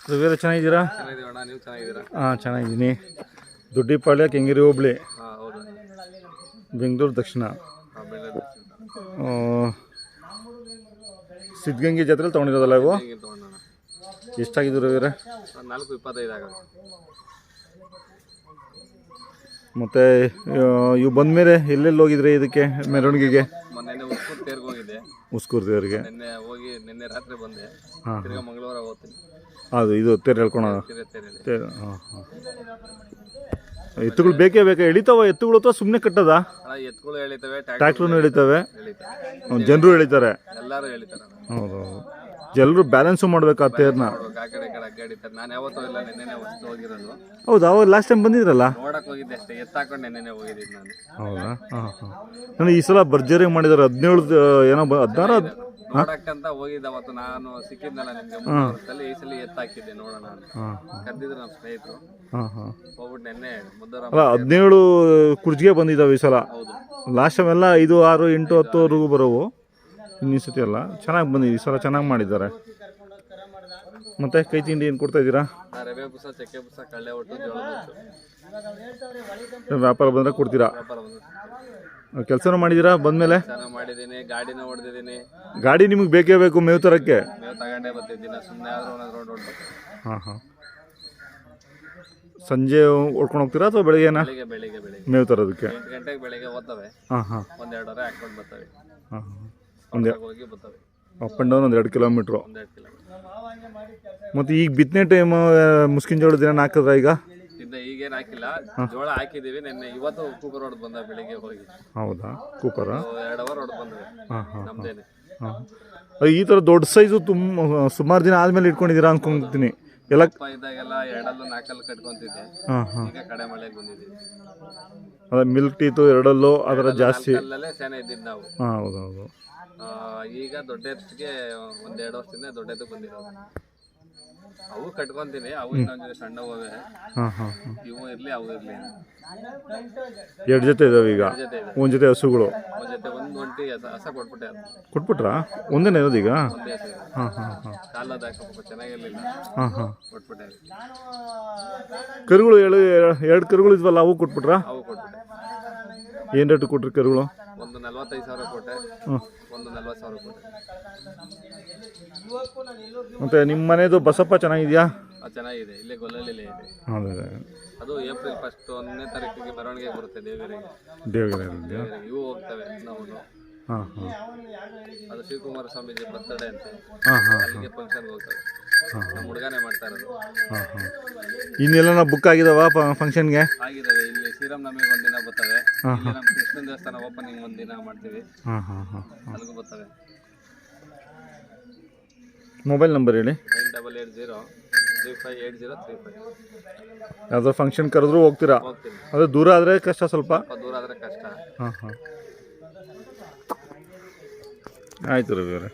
ರವಿಯರ ಚೆನ್ನಾಗಿದ್ದೀರಾ? ಹಾಂ ಚೆನ್ನಾಗಿದ್ದೀನಿ. ದೊಡ್ಡಿಪಾಳ್ಯ, ಕೆಂಗೇರಿ ಹೋಬಳಿ, ಬೆಂಗಳೂರು ದಕ್ಷಿಣ. ಸಿದ್ಧಗಂಗೆ ಜಾತ್ರೆಲಿ ತೊಗೊಂಡಿರೋದಲ್ಲ ಇವು? ಎಷ್ಟಾಗಿದ್ದು ರವಿಯರ? 4.25 ಆಗ. ಮತ್ತು ಇವು ಬಂದಮೇಲೆ ಎಲ್ಲೆಲ್ಲಿ ಹೋಗಿದ್ರಿ ಇದಕ್ಕೆ ಮೆರವಣಿಗೆಗೆ? ಮೊನ್ನೆ ಉಸ್ಕೂರು ತೇರ್ಗೆ ಹೋಗಿದ್ದೆ. ಉಸ್ಕೂರು ತೇರಿಗೆ ನಿನ್ನೆ ರಾತ್ರಿ ಬಂದೆ. ತಿರ್ಗಾ ಮಂಗಳವಾರ ಹೋಗ್ತೀನಿ. ಅದು ಇದು ತೇರು ಹೇಳ್ಕೊಳೋ ತೇರು. ಹಾಂ ಹಾಂ. ಎತ್ತುಗಳು ಬೇಕೇ ಬೇಕಾ? ಎಳಿತಾವ ಎತ್ತುಗಳು ಅಥವಾ ಸುಮ್ಮನೆ ಕಟ್ಟದ? ಎತ್ತುಗಳು ಎಳಿತವೆ, ಟ್ರ್ಯಾಕ್ಟ್ರೂ ಎಳಿತವೆ, ಜನರು ಎಳಿತಾರೆ. ಎಲ್ಲರೂ ಎಳಿತಾರೆ. ಹೌದು, ಎಲ್ಲರೂ ಬ್ಯಾಲೆನ್ಸು ಮಾಡ್ಬೇಕು ಆ ತೇರ್ನ. ನಾನು ಯಾವತ್ತೂ ಇಲ್ಲ, ನಿನ್ನೆ ಹೋಗಿರೋದು. ಹೌದು, ಅವಾಗ ಲಾಸ್ಟ್ ಟೈಮ್ ಬಂದಿದ್ರಲ್ಲ? ನೋಡಕ್ ಹೋಗಿದ್ದೆ ಅಷ್ಟೇ, ಎತ್ತಾಕೊಂಡು ನಿನ್ನೆ ಹೋಗಿದ್ದೀನಿ ನಾನು. ಹೌದಾ? ಹಾಂ ಹಾಂ. ನಾನು ಈ ಸಲ ಭರ್ಜರಿ ಮಾಡಿದ್ದಾರೆ. 17 ಏನೋ 16 ನೋಡಕ್ಕಂತ ಹೋಗಿದ್ದೆ ಅವತ್ತು. ನಾನು ಸಿಕ್ಕಿದ್ನಲ್ಲ ನಿಮ್ಗೆ, ಈ ಸಲ ಎತ್ತಾಕಿದ್ದೆ ನೋಡೋಣ ಅಂತ ಕರೆದಿದ್ರು ನಮ್ಮ ಸ್ನೇಹಿತರು. ಹೋಗ್ಬಿಟ್ಟು ನಿನ್ನೆ ಮುದ್ದರ 17 ಕುರ್ಜಿಗೆ ಬಂದಿದ್ದಾವೆ ಈ ಸಲ. ಹೌದು, ಲಾಸ್ಟ್ ಟೈಮ್ ಎಲ್ಲ 5, 6, 8, 10ವರೆಗೂ ಬರೋವು. ಇನ್ನೀ ಸತಿ ಎಲ್ಲ ಚೆನ್ನಾಗಿ ಬಂದಿದೆ. ಈ ಸಲ ಚೆನ್ನಾಗಿ ಮಾಡಿದ್ದಾರೆ. ಮತ್ತೆ ಕೈ ತಿಂಡಿ ಏನು ಕೊಡ್ತಾ ಇದ್ದೀರಾ? ರವೆ ಬುಸ, ಚಕ್ಕೆ ಬುಸ, ಕಳ್ಳೆ ಒಟ್ಟು, ಜೋಳ ವ್ಯಾಪಾರ ಬಂದರೆ ಕೊಡ್ತೀರಾ? ವ್ಯಾಪಾರ ಕೆಲಸನೂ ಮಾಡಿದ್ದೀರಾ ಬಂದಮೇಲೆ? ಮಾಡಿದ್ದೀನಿ, ಗಾಡಿನ ಹೊಡೆದಿದ್ದೀನಿ. ಗಾಡಿ ನಿಮಗೆ ಬೇಕೇ ಬೇಕು ಮೇವು ತರಕ್ಕೆ? ಮೇವು ತಗೊಂಡೇ ಬರ್ತಿದ್ದೀನಿ, ಸುಮ್ಮನೆ ಆದರೂ ಒಂದೊಂದು ರೋಡ್ ಹೊಡ್ಬೇಕು. ಹಾಂ ಹಾಂ. ಸಂಜೆ ಹೊಡ್ಕೊಂಡು ಹೋಗ್ತೀರಾ ಅಥವಾ ಬೆಳಿಗ್ಗೆನಾ? ಬೆಳಿಗ್ಗೆ ಮೇವು ತರೋದಕ್ಕೆ 8 ಗಂಟೆಗೆ ಬೆಳಿಗ್ಗೆ ಹೋಗ್ತವೆ. ಹಾಂ ಹಾಂ. 1-2 ಹೊರೆ ಹಾಕ್ಕೊಂಡು ಬರ್ತವೆ. ಹಾಂ ಹಾಂ. ಒಂದು ಹೋಗಿ ಬರ್ತವೆ. Up and down 1-2 kilometre. 1-2 kilometre. ಮತ್ತು ಈಗ ಬಿತ್ತನೆ ಟೈಮ್ ಮುಸ್ಕಿನ ಜೋಳದ ದಿನ ಹಾಕಿದ್ರಾ ಈಗ? ಈಗೇನು ಹಾಕಿಲ್ಲ, ಜೋಳ ಹಾಕಿದ್ದೀವಿ. ನಿನ್ನೆ ಇವತ್ತು ಕೂಪರ್ ಹೊಡೆದು ಬಂದ ಬೆಳಿಗ್ಗೆ ಹೋಗಿ. ಹೌದಾ? ಕೂಪರ 2 ಅವರ್ ಹೊಡೆದು ಬಂದವೆ. ಹಾಂ ಹಾಂ. ನಮ್ದೇನೆ. ಹಾಂ. ಈ ಥರ ದೊಡ್ಡ ಸೈಜು ಸುಮಾರು ದಿನ ಆದಮೇಲೆ ಇಟ್ಕೊಂಡಿದ್ದೀರಾ ಅಂದ್ಕೊಂತೀನಿ. ಎಲ್ಲ ಇದ್ದಾಗೆಲ್ಲ 2 4 ಕಟ್ಕೊಂತಿದ್ದೆ. ಹಾಂ ಹಾಂ. ಈಗ ಕಡೆ ಮಳೆಗೆ ಬಂದಿದ್ದೀವಿ. ಅದೇ ಮಿಲ್ಕ್ ಟೀತು 2 ಅದರ ಜಾಸ್ತಿ ಸೇನೆ ಇದ್ದಿದ್ದು ನಾವು. ಹಾಂ ಹೌದು ಹೌದು. ಈಗ ದೊಡ್ಡ ಎತ್ತಿಗೆ 1-2 ವರ್ಷದಿಂದ ದೊಡ್ಡ ಎತ್ತಿಗೆ ಬಂದಿರೋದು. ಅವು ಕಟ್ಕೊಂತೀನಿ, ಅವು ಇನ್ನೊಂದು ಸಣ್ಣ ಹೋವೆ. ಹಾಂ ಹಾಂ. ಇವು ಇರಲಿ, ಅವು ಇರಲಿ. 2 ಜೊತೆ ಇದಾವೆ ಈಗ. ಒಂದು ಜೊತೆ ಹಸುಗಳು. ಒಂದು ಜೊತೆ ಒಂದು ಒಂಟಿ ಹಸ ಕೊಟ್ಬಿಟ್ಟೆ. ಕೊಟ್ಬಿಟ್ರಾ? ಒಂದೇನೇ ಇರೋದು ಈಗ? ಒಂದೇ ಹಸ. ಹಾಂ ಹಾಂ ಹಾಂ. ಕಾಲದ ಹಾಕಪ್ಪ ಚೆನ್ನಾಗಿರ್ಲಿಲ್ಲ. ಹಾಂ ಹಾಂ. ಕೊಟ್ಬಿಟ್ಟೆ. ಕರುಗಳು 2 ಕರುಗಳು ಇದ್ವಲ್ಲ, ಅವು ಕೊಟ್ಬಿಟ್ರಾ? ಅವು ಕೊಟ್ಬಿಟ್ಟೆ. ಏನು ರೇಟು ಕೊಟ್ರಿ ಕರುಗಳು? ಒಂದು 45,000 ಕೊಟ್ಟೆ, ಒಂದು 40,000 ಕೊಟ್ಟೆ. ಮತ್ತು ನಿಮ್ಮ ಮನೆಯದು ಬಸಪ್ಪ ಚೆನ್ನಾಗಿದೆಯಾ? ಚೆನ್ನಾಗಿದೆ, ಇಲ್ಲೇ ಗೊಲ್ಲಲ್ಲಿ ಇದೆ. ಹೌದು, ಅದು ಏಪ್ರಿಲ್ 1ನೇ ತಾರೀಕಿಗೆ ಮೆರವಣಿಗೆ ಬರುತ್ತೆ ದೇವರಿಗೆ. ಇವು ಹೋಗ್ತವೆ ನಾವು. ಹಾಂ ಹಾಂ. ಅದು ಶಿವಕುಮಾರ ಸ್ವಾಮೀಜಿ ಬರ್ತಡೇ ಅಂತ. ಹಾಂ ಹಾಂ. ಅಲ್ಲಿಗೆ ಫಂಕ್ಷನ್ಗೆ ಹೋಗ್ತವೆ. ನಮ್ಮ ಹುಡುಗನೇ ಮಾಡ್ತಾ ಇರೋದು. ಹಾಂ ಹಾಂ. ಇನ್ನೆಲ್ಲ ಬುಕ್ ಆಗಿದಾವ ಫಂಕ್ಷನ್ಗೆ? ಆಗಿದ್ದಾವೆ. ಇಲ್ಲಿ ಶ್ರೀರಾಮನವಮಿಗೆ ಒಂದಿನ ಬರ್ತವೆ. ಇಲ್ಲಿ ನಮ್ಮ ಕೃಷ್ಣನ ದೇವಸ್ಥಾನ ಓಪನಿಂಗ್ ಒಂದಿನ ಮಾಡ್ತೀವಿ. ಹಾಂ ಹಾಂ ಹಾಂ. ಅಲ್ಲಿಗೂ ಬರ್ತವೆ. ಮೊಬೈಲ್ ನಂಬರ್ ಹೇಳಿ. 9880358035. ಯಾವುದೋ ಫಂಕ್ಷನ್ ಕರೆದ್ರೂ ಹೋಗ್ತೀರಾ? ಹೋಗ್ತೀನಿ. ಅದು ದೂರ ಆದರೆ ಕಷ್ಟ, ಸ್ವಲ್ಪ ದೂರ ಆದರೆ ಕಷ್ಟ. ಹಾಂ ಹಾಂ. ಆಯಿತು ರವಿ ಅವರೇ.